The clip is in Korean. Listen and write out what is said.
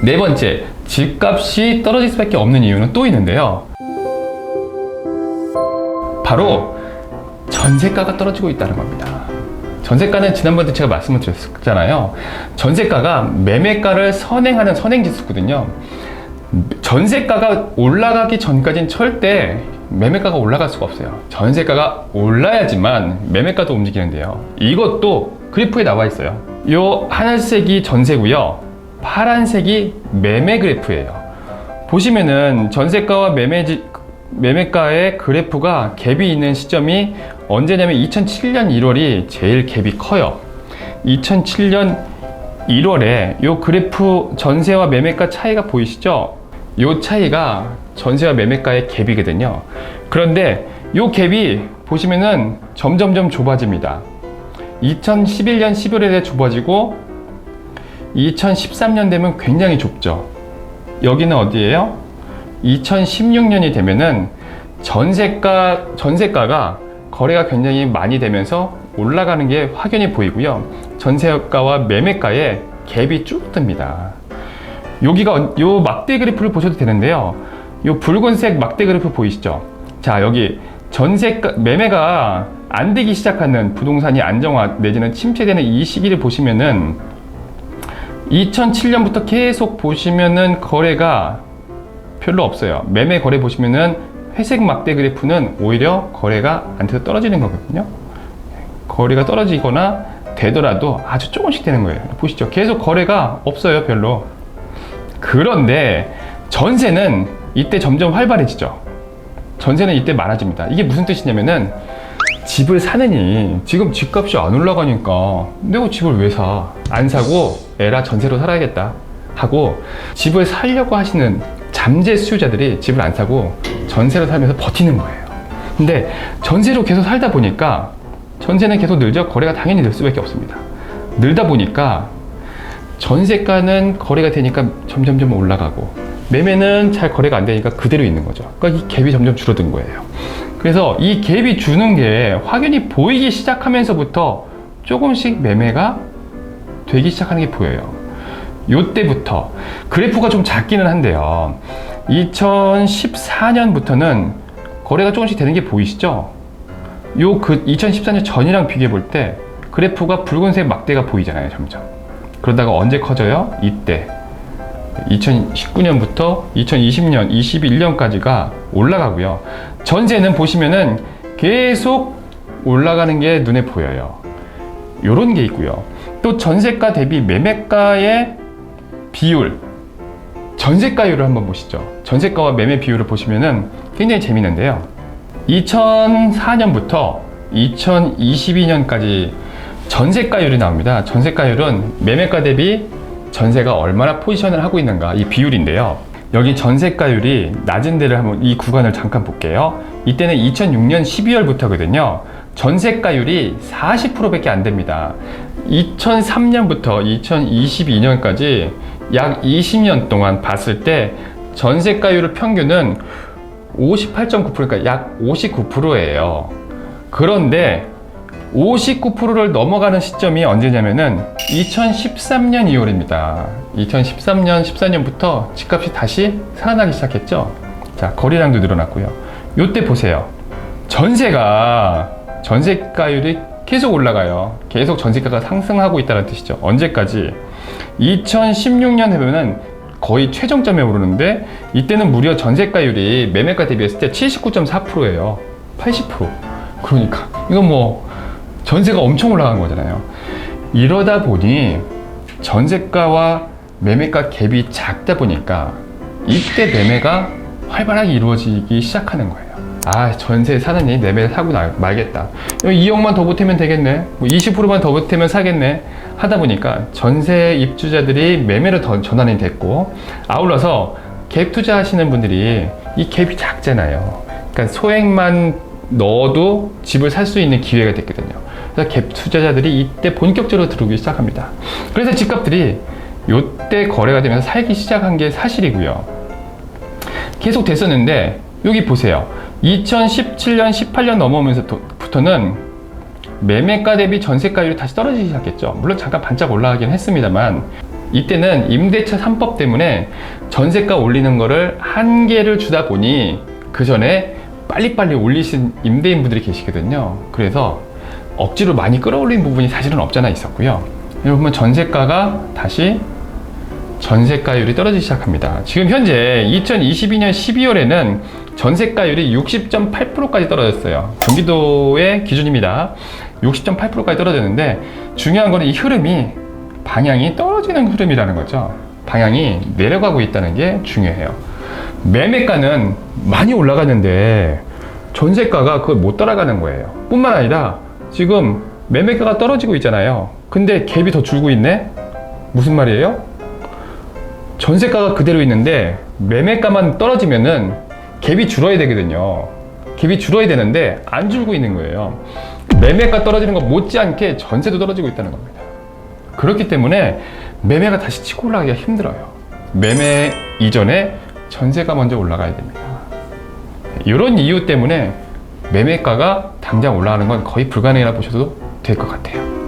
네 번째, 집값이 떨어질 수밖에 없는 이유는 또 있는데요. 바로 전세가가 떨어지고 있다는 겁니다. 전세가는 지난번에 제가 말씀을 드렸잖아요. 전세가가 매매가를 선행하는 선행지수거든요. 전세가가 올라가기 전까지는 절대 매매가가 올라갈 수가 없어요. 전세가가 올라야지만 매매가도 움직이는데요. 이것도 그래프에 나와 있어요. 요 하늘색이 전세고요, 파란색이 매매 그래프예요. 보시면은 전세가와 매매가의 그래프가 갭이 있는 시점이 언제냐면 2007년 1월이 제일 갭이 커요. 2007년 1월에 요 그래프 전세와 매매가 차이가 보이시죠? 요 차이가 전세와 매매가의 갭이거든요. 그런데 요 갭이 보시면은 점점점 좁아집니다. 2011년 11월에 좁아지고 2013년 되면 굉장히 좁죠. 여기는 어디예요? 2016년이 되면은 전세가가 거래가 굉장히 많이 되면서 올라가는 게 확연히 보이고요. 전세가와 매매가의 갭이 쭉 뜹니다. 여기가 요 막대 그래프를 보셔도 되는데요. 요 붉은색 막대 그래프 보이시죠? 자, 여기 매매가 안 되기 시작하는, 부동산이 안정화 내지는 침체되는 이 시기를 보시면은 2007년부터 계속 보시면은 거래가 별로 없어요. 매매 거래 보시면은 회색 막대 그래프는 오히려 거래가 안 돼서 떨어지는 거거든요. 거래가 떨어지거나 되더라도 아주 조금씩 되는 거예요. 보시죠. 계속 거래가 없어요, 별로. 그런데 전세는 이때 점점 활발해지죠. 전세는 이때 많아집니다. 이게 무슨 뜻이냐면은 집을 사느니 지금 집값이 안 올라가니까 내가 집을 왜 사? 안 사고 에라 전세로 살아야겠다 하고 집을 살려고 하시는 잠재 수요자들이 집을 안 사고 전세로 살면서 버티는 거예요. 근데 전세로 계속 살다 보니까 전세는 계속 늘죠. 거래가 당연히 늘 수밖에 없습니다. 늘다 보니까 전세가는 거래가 되니까 점점점 올라가고 매매는 잘 거래가 안 되니까 그대로 있는 거죠. 그러니까 이 갭이 점점 줄어든 거예요. 그래서 이 갭이 주는 게 확연히 보이기 시작하면서부터 조금씩 매매가 되기 시작하는 게 보여요. 요때부터 그래프가 좀 작기는 한데요. 2014년부터는 거래가 조금씩 되는 게 보이시죠? 2014년 전이랑 비교해 볼 때 그래프가 붉은색 막대가 보이잖아요, 점점. 그러다가 언제 커져요? 이때 2019년부터 2020년, 21년까지가 올라가고요. 전세는 보시면은 계속 올라가는 게 눈에 보여요. 요런 게 있고요. 또 전세가 대비 매매가의 비율, 전세가율을 한번 보시죠. 전세가와 매매 비율을 보시면은 굉장히 재밌는데요. 2004년부터 2022년까지 전세가율이 나옵니다. 전세가율은 매매가 대비 전세가 얼마나 포지션을 하고 있는가, 이 비율인데요. 여기 전세가율이 낮은 데를 한번 이 구간을 잠깐 볼게요. 이때는 2006년 12월부터거든요. 전세가율이 40%밖에 안 됩니다. 2003년부터 2022년까지 약 20년 동안 봤을 때 전세가율의 평균은 58.9%, 그러니까 약 59%예요. 그런데 59%를 넘어가는 시점이 언제냐면은 2013년 2월입니다. 2013년, 14년부터 집값이 다시 살아나기 시작했죠. 자, 거래량도 늘어났고요. 요때 보세요. 전세가율이 계속 올라가요. 계속 전세가가 상승하고 있다는 뜻이죠. 언제까지? 2016년 되면은 거의 최정점에 오르는데 이때는 무려 전세가율이 매매가 대비했을 때 79.4%예요. 80%. 그러니까 이건 뭐 전세가 엄청 올라간 거잖아요. 이러다 보니 전세가와 매매가 갭이 작다 보니까 이때 매매가 활발하게 이루어지기 시작하는 거예요. 아, 전세 사느니 매매를 사고 말겠다. 2억만 더 보태면 되겠네. 뭐 20%만 더 보태면 사겠네. 하다 보니까 전세 입주자들이 매매로 더 전환이 됐고, 아울러서 갭 투자하시는 분들이 이 갭이 작잖아요. 그러니까 소액만 넣어도 집을 살 수 있는 기회가 됐거든요. 그래서 갭 투자자들이 이때 본격적으로 들어오기 시작합니다. 그래서 집값들이 이때 거래가 되면서 살기 시작한 게 사실이고요. 계속 됐었는데 여기 보세요. 2017년, 18년 넘어오면서부터는 매매가 대비 전세가율이 다시 떨어지기 시작했죠. 물론 잠깐 반짝 올라가긴 했습니다만 이때는 임대차 3법 때문에 전세가 올리는 거를 한계를 주다 보니 그 전에 빨리빨리 올리신 임대인분들이 계시거든요. 그래서 억지로 많이 끌어올린 부분이 사실은 없잖아 있었고요. 여러분 전세가가 다시 전세가율이 떨어지기 시작합니다. 지금 현재 2022년 12월에는 전세가율이 60.8%까지 떨어졌어요. 경기도의 기준입니다. 60.8%까지 떨어졌는데 중요한 거는 이 흐름이 방향이 떨어지는 흐름이라는 거죠. 방향이 내려가고 있다는 게 중요해요. 매매가는 많이 올라갔는데 전세가가 그걸 못 따라가는 거예요. 뿐만 아니라 지금 매매가가 떨어지고 있잖아요. 근데 갭이 더 줄고 있네? 무슨 말이에요? 전세가가 그대로 있는데 매매가만 떨어지면은 갭이 줄어야 되거든요. 갭이 줄어야 되는데 안 줄고 있는 거예요. 매매가 떨어지는 것 못지않게 전세도 떨어지고 있다는 겁니다. 그렇기 때문에 매매가 다시 치고 올라가기가 힘들어요. 매매 이전에 전세가 먼저 올라가야 됩니다. 이런 이유 때문에 매매가가 당장 올라가는 건 거의 불가능이라 보셔도 될 것 같아요.